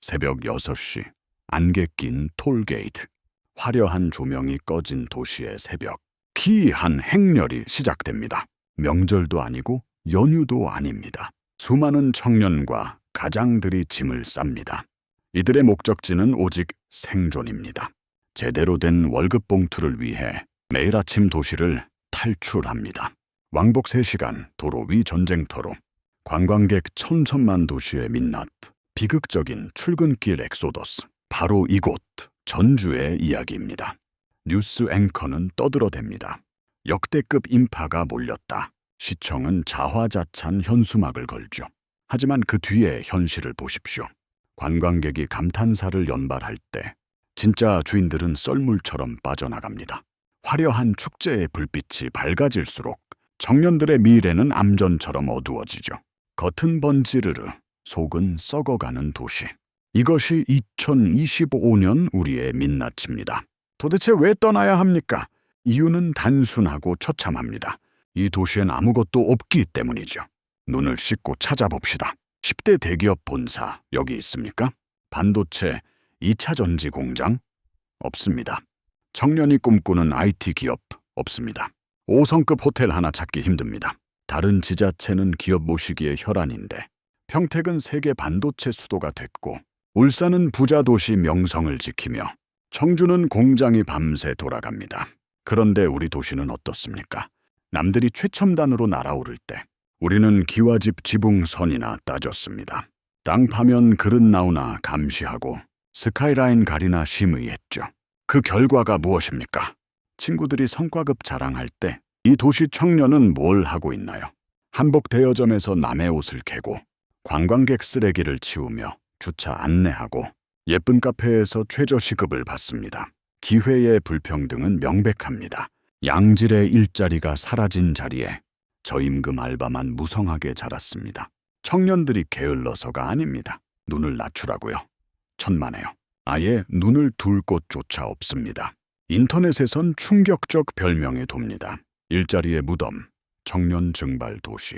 새벽 6시, 안개 낀 톨게이트, 화려한 조명이 꺼진 도시의 새벽. 기이한 행렬이 시작됩니다. 명절도 아니고 연휴도 아닙니다. 수많은 청년과 가장들이 짐을 쌉니다. 이들의 목적지는 오직 생존입니다. 제대로 된 월급 봉투를 위해 매일 아침 도시를 탈출합니다. 왕복 3시간 도로 위 전쟁터로, 관광객 천천만 도시의 민낯, 비극적인 출근길 엑소더스. 바로 이곳 전주의 이야기입니다. 뉴스 앵커는 떠들어댑니다. 역대급 인파가 몰렸다. 시청은 자화자찬 현수막을 걸죠. 하지만 그 뒤의 현실을 보십시오. 관광객이 감탄사를 연발할 때 진짜 주인들은 썰물처럼 빠져나갑니다. 화려한 축제의 불빛이 밝아질수록 청년들의 미래는 암전처럼 어두워지죠. 겉은 번지르르, 속은 썩어가는 도시. 이것이 2025년 우리의 민낯입니다. 도대체 왜 떠나야 합니까? 이유는 단순하고 처참합니다. 이 도시엔 아무것도 없기 때문이죠. 눈을 씻고 찾아봅시다. 10대 대기업 본사 여기 있습니까? 반도체 2차 전지 공장? 없습니다. 청년이 꿈꾸는 IT 기업? 없습니다. 5성급 호텔 하나 찾기 힘듭니다. 다른 지자체는 기업 모시기의 혈안인데 평택은 세계 반도체 수도가 됐고 울산은 부자 도시 명성을 지키며 청주는 공장이 밤새 돌아갑니다. 그런데 우리 도시는 어떻습니까? 남들이 최첨단으로 날아오를 때 우리는 기와집 지붕선이나 따졌습니다. 땅 파면 그릇 나오나 감시하고 스카이라인 가리나 심의했죠. 그 결과가 무엇입니까? 친구들이 성과급 자랑할 때 이 도시 청년은 뭘 하고 있나요? 한복 대여점에서 남의 옷을 개고 관광객 쓰레기를 치우며 주차 안내하고 예쁜 카페에서 최저시급을 받습니다. 기회의 불평등은 명백합니다. 양질의 일자리가 사라진 자리에 저임금 알바만 무성하게 자랐습니다. 청년들이 게을러서가 아닙니다. 눈을 낮추라고요. 천만에요. 아예 눈을 둘 곳조차 없습니다. 인터넷에선 충격적 별명이 돕니다. 일자리의 무덤, 청년 증발 도시.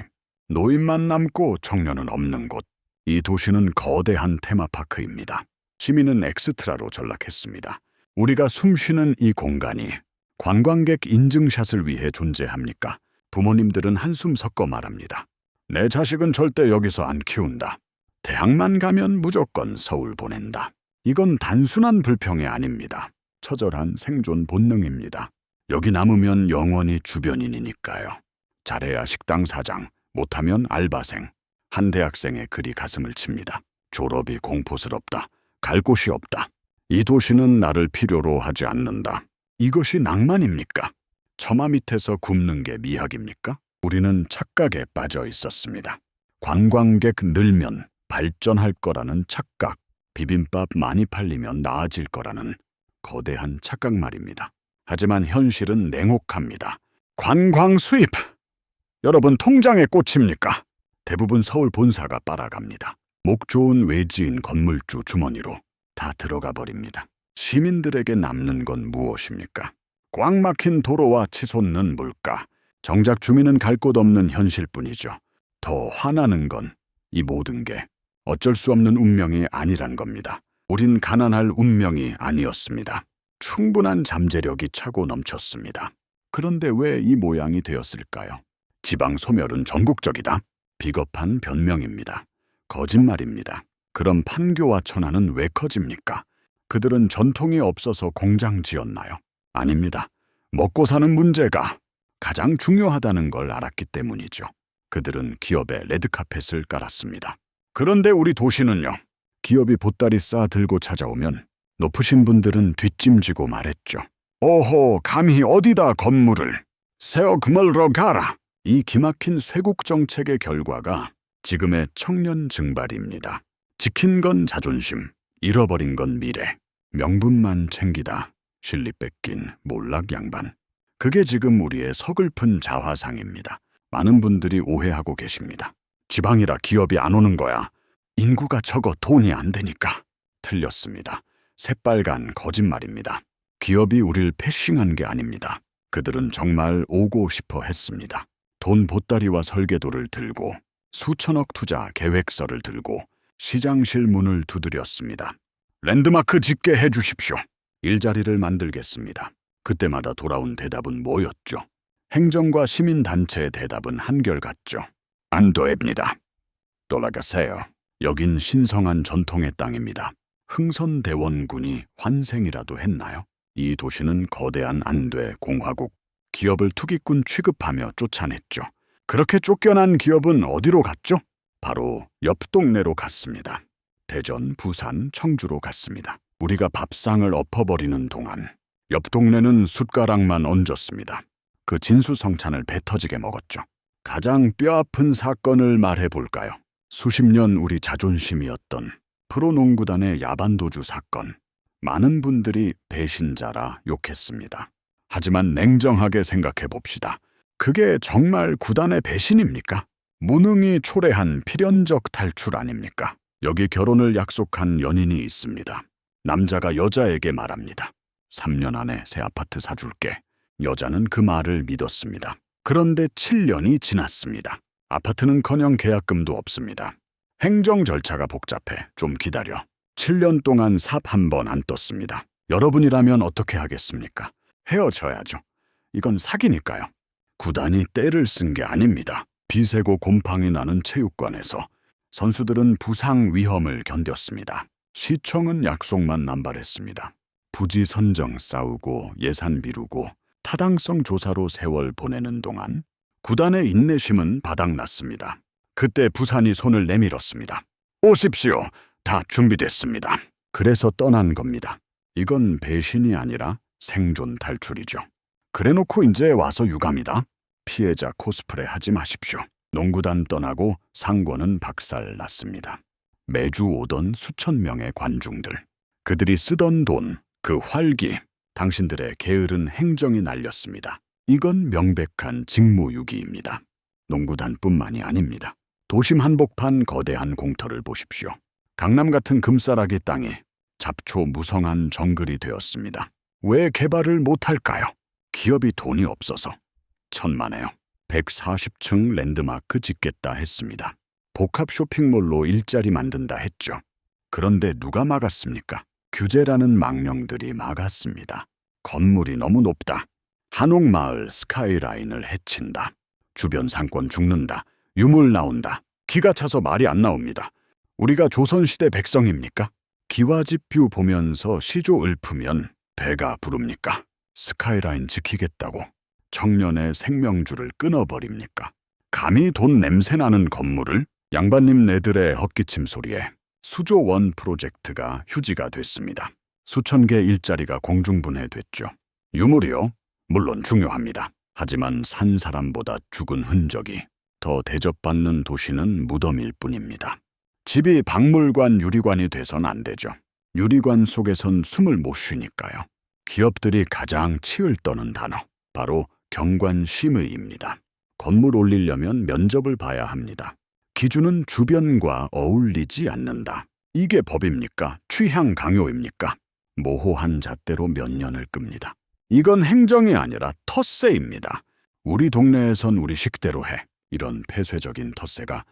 노인만 남고 청년은 없는 곳. 이 도시는 거대한 테마파크입니다. 시민은 엑스트라로 전락했습니다. 우리가 숨쉬는 이 공간이 관광객 인증샷을 위해 존재합니까? 부모님들은 한숨 섞어 말합니다. 내 자식은 절대 여기서 안 키운다. 대학만 가면 무조건 서울 보낸다. 이건 단순한 불평이 아닙니다. 처절한 생존 본능입니다. 여기 남으면 영원히 주변인이니까요. 잘해야 식당 사장, 못하면 알바생. 한 대학생의 글이 가슴을 칩니다. 졸업이 공포스럽다. 갈 곳이 없다. 이 도시는 나를 필요로 하지 않는다. 이것이 낭만입니까? 처마 밑에서 굽는 게 미학입니까? 우리는 착각에 빠져 있었습니다. 관광객 늘면 발전할 거라는 착각, 비빔밥 많이 팔리면 나아질 거라는 거대한 착각 말입니다. 하지만 현실은 냉혹합니다. 관광 수입! 여러분 통장에 꽂힙니까? 대부분 서울 본사가 빨아갑니다. 목 좋은 외지인 건물주 주머니로 다 들어가 버립니다. 시민들에게 남는 건 무엇입니까? 꽉 막힌 도로와 치솟는 물가, 정작 주민은 갈 곳 없는 현실뿐이죠. 더 화나는 건 이 모든 게 어쩔 수 없는 운명이 아니란 겁니다. 우린 가난할 운명이 아니었습니다. 충분한 잠재력이 차고 넘쳤습니다. 그런데 왜 이 모양이 되었을까요? 지방 소멸은 전국적이다. 비겁한 변명입니다. 거짓말입니다. 그럼 판교와 천안은 왜 커집니까? 그들은 전통이 없어서 공장 지었나요? 아닙니다. 먹고 사는 문제가 가장 중요하다는 걸 알았기 때문이죠. 그들은 기업에 레드카펫을 깔았습니다. 그런데 우리 도시는요. 기업이 보따리 싸 들고 찾아오면 높으신 분들은 뒷짐지고 말했죠. 오호, 감히 어디다 건물을 세워 그물러 가라. 이 기막힌 쇄국 정책의 결과가 지금의 청년 증발입니다. 지킨 건 자존심, 잃어버린 건 미래. 명분만 챙기다 실리 뺏긴 몰락 양반. 그게 지금 우리의 서글픈 자화상입니다. 많은 분들이 오해하고 계십니다. 지방이라 기업이 안 오는 거야. 인구가 적어 돈이 안 되니까. 틀렸습니다. 새빨간 거짓말입니다. 기업이 우릴 패싱한 게 아닙니다. 그들은 정말 오고 싶어 했습니다. 돈 보따리와 설계도를 들고 수천억 투자 계획서를 들고 시장실 문을 두드렸습니다. 랜드마크 짓게 해주십시오. 일자리를 만들겠습니다. 그때마다 돌아온 대답은 뭐였죠? 행정과 시민단체의 대답은 한결같죠. 안 됩니다. 돌아가세요. 여긴 신성한 전통의 땅입니다. 흥선대원군이 환생이라도 했나요? 이 도시는 거대한 안돼 공화국, 기업을 투기꾼 취급하며 쫓아냈죠. 그렇게 쫓겨난 기업은 어디로 갔죠? 바로 옆 동네로 갔습니다. 대전, 부산, 청주로 갔습니다. 우리가 밥상을 엎어버리는 동안 옆 동네는 숟가락만 얹었습니다. 그 진수성찬을 배 터지게 먹었죠. 가장 뼈아픈 사건을 말해볼까요? 수십 년 우리 자존심이었던 프로농구단의 야반도주 사건. 많은 분들이 배신자라 욕했습니다. 하지만 냉정하게 생각해 봅시다. 그게 정말 구단의 배신입니까? 무능히 초래한 필연적 탈출 아닙니까? 여기 결혼을 약속한 연인이 있습니다. 남자가 여자에게 말합니다. 3년 안에 새 아파트 사줄게. 여자는 그 말을 믿었습니다. 그런데 7년이 지났습니다. 아파트는커녕 계약금도 없습니다. 행정 절차가 복잡해. 좀 기다려. 7년 동안 삽 한 번 안 떴습니다. 여러분이라면 어떻게 하겠습니까? 헤어져야죠. 이건 사기니까요. 구단이 때를 쓴 게 아닙니다. 비세고 곰팡이 나는 체육관에서 선수들은 부상 위험을 견뎠습니다. 시청은 약속만 남발했습니다. 부지 선정 싸우고 예산 미루고 타당성 조사로 세월 보내는 동안 구단의 인내심은 바닥났습니다. 그때 부산이 손을 내밀었습니다. 오십시오. 다 준비됐습니다. 그래서 떠난 겁니다. 이건 배신이 아니라 생존 탈출이죠. 그래놓고 이제 와서 유감이다. 피해자 코스프레 하지 마십시오. 농구단 떠나고 상권은 박살났습니다. 매주 오던 수천 명의 관중들. 그들이 쓰던 돈, 그 활기, 당신들의 게으른 행정이 날렸습니다. 이건 명백한 직무유기입니다. 농구단뿐만이 아닙니다. 도심 한복판 거대한 공터를 보십시오. 강남 같은 금싸라기 땅이 잡초 무성한 정글이 되었습니다. 왜 개발을 못할까요? 기업이 돈이 없어서. 천만에요. 140층 랜드마크 짓겠다 했습니다. 복합 쇼핑몰로 일자리 만든다 했죠. 그런데 누가 막았습니까? 규제라는 망령들이 막았습니다. 건물이 너무 높다. 한옥마을 스카이라인을 해친다. 주변 상권 죽는다. 유물 나온다. 기가 차서 말이 안 나옵니다. 우리가 조선시대 백성입니까? 기와집 뷰 보면서 시조 읊으면 배가 부릅니까? 스카이라인 지키겠다고 청년의 생명줄을 끊어버립니까? 감히 돈 냄새나는 건물을? 양반님 네들의 헛기침 소리에 수조1 프로젝트가 휴지가 됐습니다. 수천 개 일자리가 공중분해됐죠. 유물이요? 물론 중요합니다. 하지만 산 사람보다 죽은 흔적이 더 대접받는 도시는 무덤일 뿐입니다. 집이 박물관 유리관이 돼선 안 되죠. 유리관 속에선 숨을 못 쉬니까요. 기업들이 가장 치을 떠는 단어, 바로 경관심의입니다. 건물 올리려면 면접을 봐야 합니다. 기준은 주변과 어울리지 않는다. 이게 법입니까? 취향 강요입니까? 모호한 잣대로 몇 년을 끕니다. 이건 행정이 아니라 텃세입니다. 우리 동네에선 우리 식대로 해. 이런 폐쇄적인 텃세가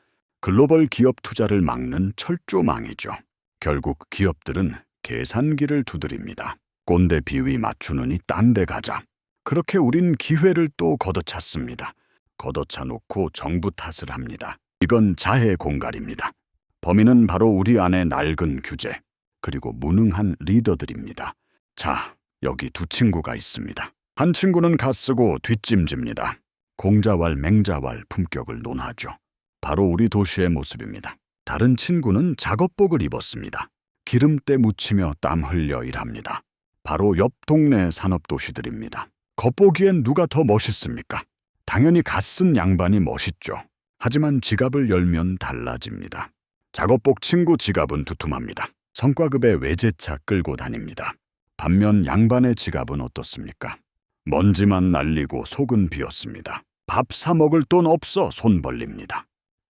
글로벌 기업 투자를 막는 철조망이죠. 결국 기업들은 계산기를 두드립니다. 꼰대 비위 맞추느니 딴 데 가자. 그렇게 우린 기회를 또 걷어찼습니다. 걷어차 놓고 정부 탓을 합니다. 이건 자해 공갈입니다. 범인은 바로 우리 안의 낡은 규제, 그리고 무능한 리더들입니다. 자, 여기 두 친구가 있습니다. 한 친구는 갓쓰고 뒷짐집니다. 공자왈 맹자왈 품격을 논하죠. 바로 우리 도시의 모습입니다. 다른 친구는 작업복을 입었습니다. 기름때 묻히며 땀 흘려 일합니다. 바로 옆 동네 산업도시들입니다. 겉보기엔 누가 더 멋있습니까? 당연히 갓쓴 양반이 멋있죠. 하지만 지갑을 열면 달라집니다. 작업복 친구 지갑은 두툼합니다. 성과급의 외제차 끌고 다닙니다. 반면 양반의 지갑은 어떻습니까? 먼지만 날리고 속은 비었습니다. 밥 사 먹을 돈 없어 손 벌립니다.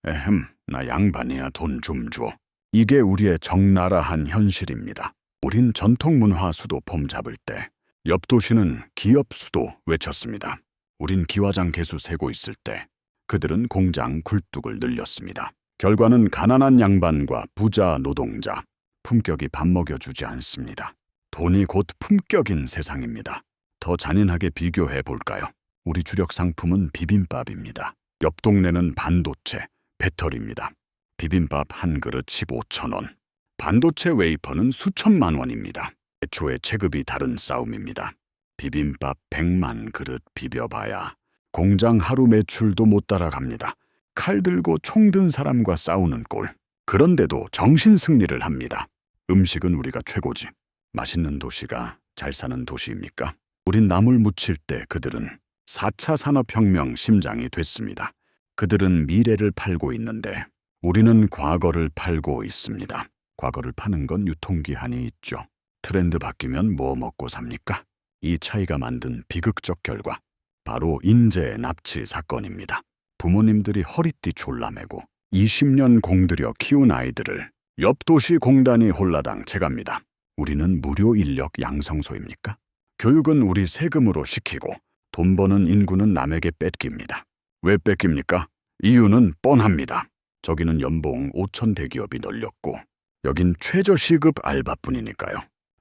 에헴, 나 양반이야 돈 좀 줘. 이게 우리의 적나라한 현실입니다. 우린 전통문화 수도 폼 잡을 때 옆 도시는 기업 수도 외쳤습니다. 우린 기와장 개수 세고 있을 때 그들은 공장 굴뚝을 늘렸습니다. 결과는 가난한 양반과 부자 노동자, 품격이 밥 먹여주지 않습니다. 돈이 곧 품격인 세상입니다. 더 잔인하게 비교해 볼까요? 우리 주력 상품은 비빔밥입니다. 옆 동네는 반도체, 배터리입니다. 비빔밥 한 그릇 15,000원. 반도체 웨이퍼는 수천만 원입니다. 애초에 체급이 다른 싸움입니다. 비빔밥 100만 그릇 비벼봐야 공장 하루 매출도 못 따라갑니다. 칼 들고 총 든 사람과 싸우는 꼴. 그런데도 정신 승리를 합니다. 음식은 우리가 최고지. 맛있는 도시가 잘 사는 도시입니까? 우린 나물 무칠 때 그들은 4차 산업혁명 심장이 됐습니다. 그들은 미래를 팔고 있는데 우리는 과거를 팔고 있습니다. 과거를 파는 건 유통기한이 있죠. 트렌드 바뀌면 뭐 먹고 삽니까? 이 차이가 만든 비극적 결과, 바로 인재 납치 사건입니다. 부모님들이 허리띠 졸라매고 20년 공들여 키운 아이들을 옆 도시 공단이 홀라당 채갑니다. 우리는 무료 인력 양성소입니까? 교육은 우리 세금으로 시키고 돈 버는 인구는 남에게 뺏깁니다. 왜 뺏깁니까? 이유는 뻔합니다. 저기는 연봉 5천 대기업이 널렸고 여긴 최저시급 알바뿐이니까요.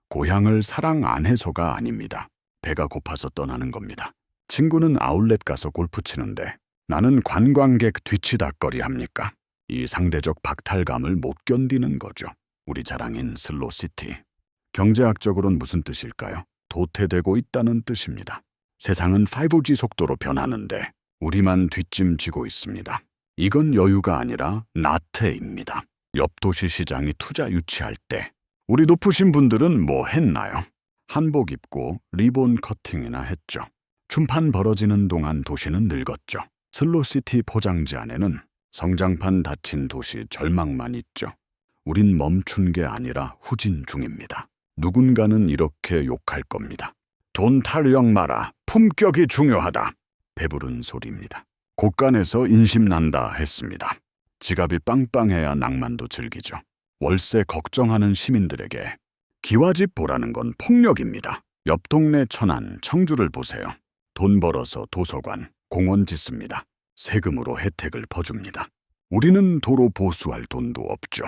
고향을 사랑 안 해서가 아닙니다. 배가 고파서 떠나는 겁니다. 친구는 아울렛 가서 골프 치는데 나는 관광객 뒤치다거리 합니까? 이 상대적 박탈감을 못 견디는 거죠. 우리 자랑인 슬로시티. 경제학적으로는 무슨 뜻일까요? 도태되고 있다는 뜻입니다. 세상은 5G 속도로 변하는데 우리만 뒷짐지고 있습니다. 이건 여유가 아니라 나태입니다. 옆 도시 시장이 투자 유치할 때 우리 높으신 분들은 뭐 했나요? 한복 입고 리본 커팅이나 했죠. 춤판 벌어지는 동안 도시는 늙었죠. 슬로시티 포장지 안에는 성장판 닫힌 도시 절망만 있죠. 우린 멈춘 게 아니라 후진 중입니다. 누군가는 이렇게 욕할 겁니다. 돈 타령 마라. 품격이 중요하다. 배부른 소리입니다. 곳간에서 인심난다 했습니다. 지갑이 빵빵해야 낭만도 즐기죠. 월세 걱정하는 시민들에게 기와집 보라는 건 폭력입니다. 옆 동네 천안, 청주를 보세요. 돈 벌어서 도서관, 공원 짓습니다. 세금으로 혜택을 퍼줍니다. 우리는 도로 보수할 돈도 없죠.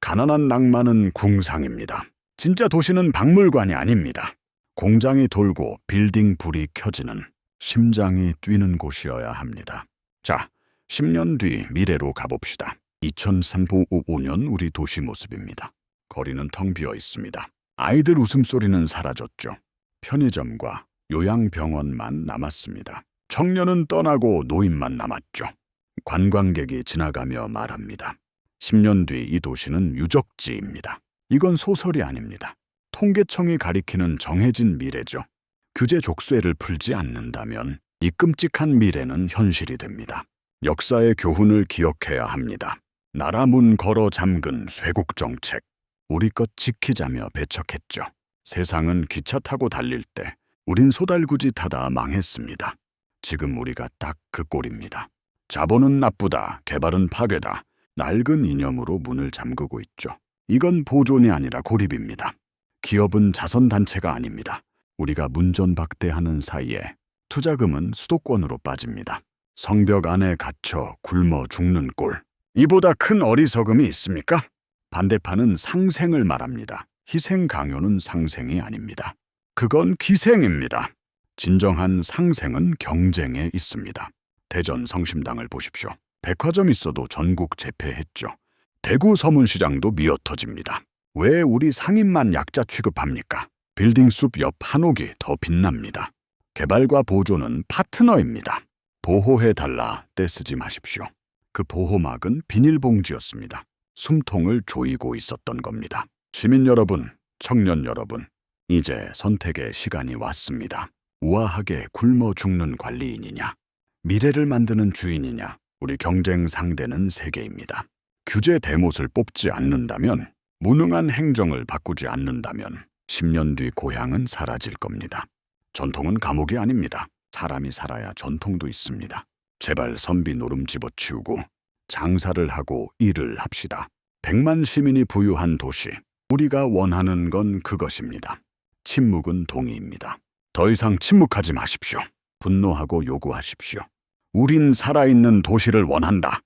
가난한 낭만은 궁상입니다. 진짜 도시는 박물관이 아닙니다. 공장이 돌고 빌딩 불이 켜지는, 심장이 뛰는 곳이어야 합니다. 자, 10년 뒤 미래로 가봅시다. 2035년 우리 도시 모습입니다. 거리는 텅 비어 있습니다. 아이들 웃음소리는 사라졌죠. 편의점과 요양병원만 남았습니다. 청년은 떠나고 노인만 남았죠. 관광객이 지나가며 말합니다. 10년 뒤 이 도시는 유적지입니다. 이건 소설이 아닙니다. 통계청이 가리키는 정해진 미래죠. 규제 족쇄를 풀지 않는다면 이 끔찍한 미래는 현실이 됩니다. 역사의 교훈을 기억해야 합니다. 나라 문 걸어 잠근 쇄국 정책. 우리 것 지키자며 배척했죠. 세상은 기차 타고 달릴 때 우린 소달구지 타다 망했습니다. 지금 우리가 딱 그 꼴입니다. 자본은 나쁘다, 개발은 파괴다. 낡은 이념으로 문을 잠그고 있죠. 이건 보존이 아니라 고립입니다. 기업은 자선단체가 아닙니다. 우리가 문전박대하는 사이에 투자금은 수도권으로 빠집니다. 성벽 안에 갇혀 굶어 죽는 꼴. 이보다 큰 어리석음이 있습니까? 반대파는 상생을 말합니다. 희생 강요는 상생이 아닙니다. 그건 기생입니다. 진정한 상생은 경쟁에 있습니다. 대전 성심당을 보십시오. 백화점 있어도 전국 재패했죠. 대구 서문시장도 미어터집니다. 왜 우리 상인만 약자 취급합니까? 빌딩숲 옆 한옥이 더 빛납니다. 개발과 보존은 파트너입니다. 보호해달라 떼쓰지 마십시오. 그 보호막은 비닐봉지였습니다. 숨통을 조이고 있었던 겁니다. 시민 여러분, 청년 여러분, 이제 선택의 시간이 왔습니다. 우아하게 굶어 죽는 관리인이냐, 미래를 만드는 주인이냐, 우리 경쟁 상대는 세계입니다. 규제 대못을 뽑지 않는다면, 무능한 행정을 바꾸지 않는다면 10년 뒤 고향은 사라질 겁니다. 전통은 감옥이 아닙니다. 사람이 살아야 전통도 있습니다. 제발 선비 노름 집어치우고 장사를 하고 일을 합시다. 100만 시민이 부유한 도시. 우리가 원하는 건 그것입니다. 침묵은 동의입니다. 더 이상 침묵하지 마십시오. 분노하고 요구하십시오. 우린 살아있는 도시를 원한다.